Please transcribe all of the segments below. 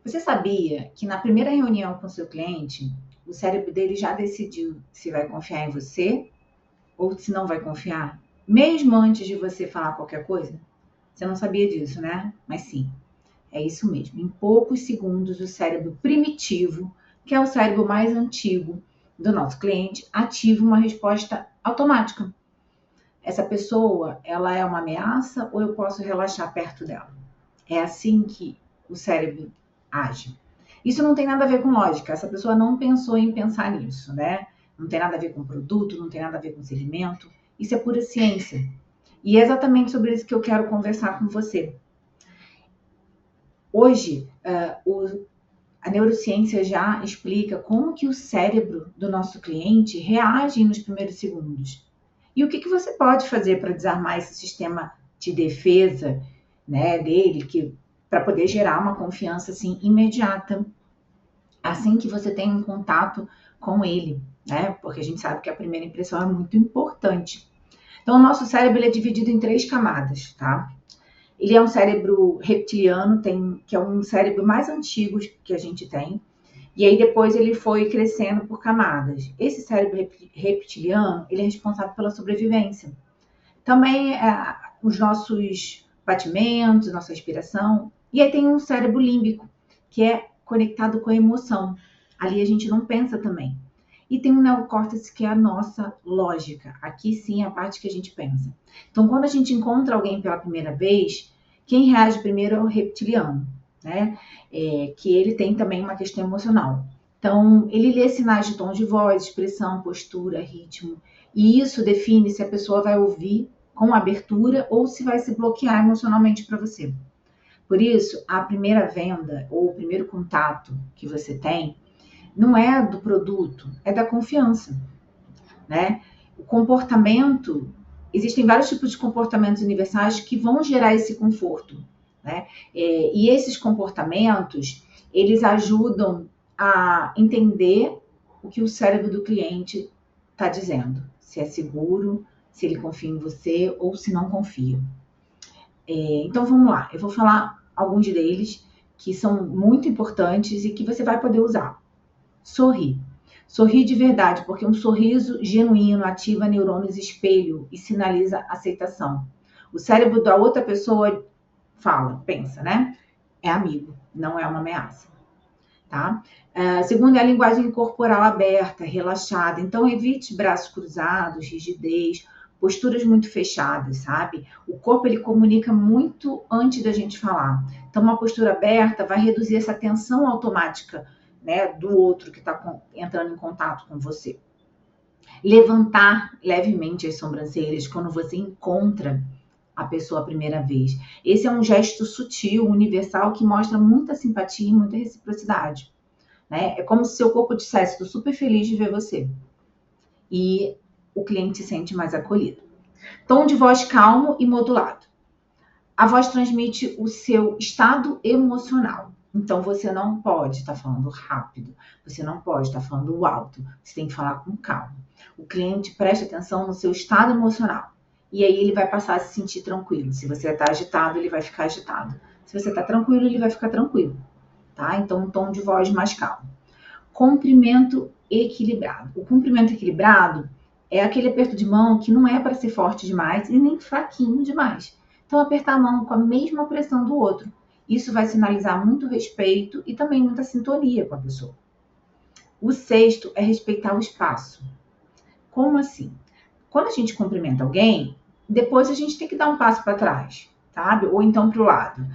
Você sabia que na primeira reunião com seu cliente, o cérebro dele já decidiu se vai confiar em você ou se não vai confiar? Mesmo antes de você falar qualquer coisa? Você não sabia disso, né? Mas sim, é isso mesmo. Em poucos segundos, o cérebro primitivo, que é o cérebro mais antigo do nosso cliente, ativa uma resposta automática. Essa pessoa, ela é uma ameaça ou eu posso relaxar perto dela? É assim que o cérebro age. Isso não tem nada a ver com lógica. Essa pessoa não pensou em pensar nisso, né? Não tem nada a ver com produto, não tem nada a ver com segmento. Isso é pura ciência. E é exatamente sobre isso que eu quero conversar com você. Hoje, a neurociência já explica como que o cérebro do nosso cliente reage nos primeiros segundos. E o que você pode fazer para desarmar esse sistema de defesa, né, dele, que para poder gerar uma confiança assim imediata, assim que você tem um contato com ele, né? Porque a gente sabe que a primeira impressão é muito importante. Então, o nosso cérebro ele é dividido em 3 camadas, tá? Ele é um cérebro reptiliano, que é um cérebro mais antigo que a gente tem, e aí depois ele foi crescendo por camadas. Esse cérebro reptiliano, ele é responsável pela sobrevivência. Também os nossos batimentos, nossa respiração. E aí tem um cérebro límbico, que é conectado com a emoção. Ali a gente não pensa também. E tem um neocórtex, que é a nossa lógica. Aqui sim é a parte que a gente pensa. Então, quando a gente encontra alguém pela primeira vez, quem reage primeiro é o reptiliano, né? Que ele tem também uma questão emocional. Então, ele lê sinais de tom de voz, expressão, postura, ritmo. E isso define se a pessoa vai ouvir com abertura ou se vai se bloquear emocionalmente para você. Por isso, a primeira venda ou o primeiro contato que você tem não é do produto, é da confiança, né? O comportamento, existem vários tipos de comportamentos universais que vão gerar esse conforto, né? E esses comportamentos, eles ajudam a entender o que o cérebro do cliente está dizendo, se é seguro, se ele confia em você ou se não confia. Então vamos lá, eu vou falar alguns deles que são muito importantes e que você vai poder usar. Sorrir. Sorrir de verdade, porque um sorriso genuíno ativa neurônios espelho e sinaliza aceitação. O cérebro da outra pessoa fala, pensa, né? É amigo, não é uma ameaça, tá? Segundo, é a linguagem corporal aberta, relaxada. Então, evite braços cruzados, rigidez, posturas muito fechadas, sabe? O corpo, ele comunica muito antes da gente falar. Então, uma postura aberta vai reduzir essa tensão automática, né, do outro que está entrando em contato com você. Levantar levemente as sobrancelhas quando você encontra a pessoa a primeira vez. Esse é um gesto sutil, universal, que mostra muita simpatia e muita reciprocidade, né? É como se seu corpo dissesse: estou super feliz de ver você. E o cliente se sente mais acolhido. Tom de voz calmo e modulado. A voz transmite o seu estado emocional. Então você não pode estar falando rápido, você não pode estar falando alto, você tem que falar com calma. O cliente presta atenção no seu estado emocional e aí ele vai passar a se sentir tranquilo. Se você está agitado, ele vai ficar agitado. Se você está tranquilo, ele vai ficar tranquilo, tá? Então um tom de voz mais calmo. Comprimento equilibrado. O comprimento equilibrado é aquele aperto de mão que não é para ser forte demais e nem fraquinho demais. Então, apertar a mão com a mesma pressão do outro. Isso vai sinalizar muito respeito e também muita sintonia com a pessoa. O sexto é respeitar o espaço. Como assim? Quando a gente cumprimenta alguém, depois a gente tem que dar um passo para trás, sabe? Ou então para o lado.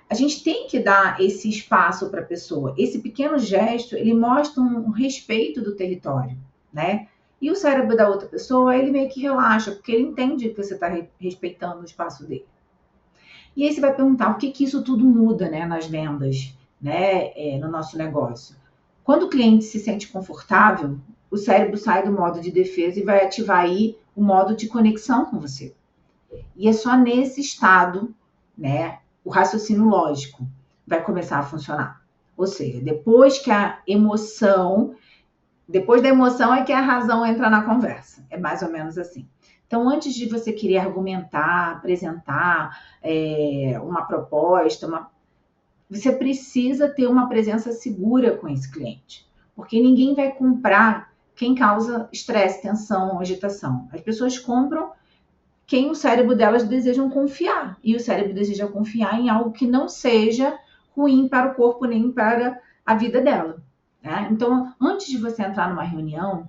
A gente tem que dar esse espaço para a pessoa. Esse pequeno gesto, ele mostra um respeito do território, né? E o cérebro da outra pessoa, ele meio que relaxa, porque ele entende que você está respeitando o espaço dele. E aí você vai perguntar o que isso tudo muda, né, nas vendas, né, no nosso negócio. Quando o cliente se sente confortável, o cérebro sai do modo de defesa e vai ativar aí o modo de conexão com você. E é só nesse estado, né, o raciocínio lógico vai começar a funcionar. Ou seja, depois da emoção é que a razão entra na conversa. É mais ou menos assim. Então, antes de você querer argumentar, apresentar uma proposta, você precisa ter uma presença segura com esse cliente, porque ninguém vai comprar quem causa estresse, tensão, agitação. As pessoas compram quem o cérebro delas desejam confiar, e o cérebro deseja confiar em algo que não seja ruim para o corpo nem para a vida dela, né? Então, antes de você entrar numa reunião,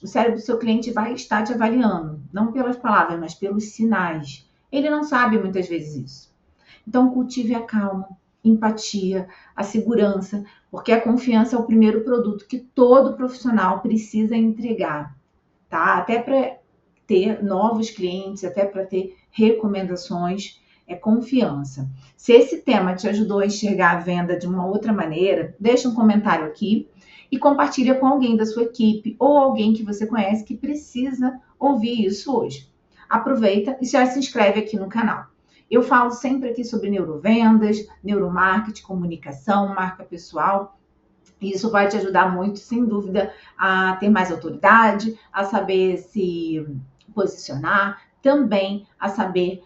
o cérebro do seu cliente vai estar te avaliando, não pelas palavras, mas pelos sinais. Ele não sabe muitas vezes isso. Então, cultive a calma, empatia, a segurança, porque a confiança é o primeiro produto que todo profissional precisa entregar, tá? Até para ter novos clientes, até para ter recomendações, é confiança. Se esse tema te ajudou a enxergar a venda de uma outra maneira, deixa um comentário aqui e compartilha com alguém da sua equipe ou alguém que você conhece que precisa ouvir isso hoje. Aproveita e já se inscreve aqui no canal. Eu falo sempre aqui sobre neurovendas, neuromarketing, comunicação, marca pessoal. E isso vai te ajudar muito, sem dúvida, a ter mais autoridade, a saber se posicionar, também a saber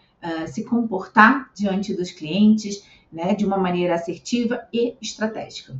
se comportar diante dos clientes, né, de uma maneira assertiva e estratégica.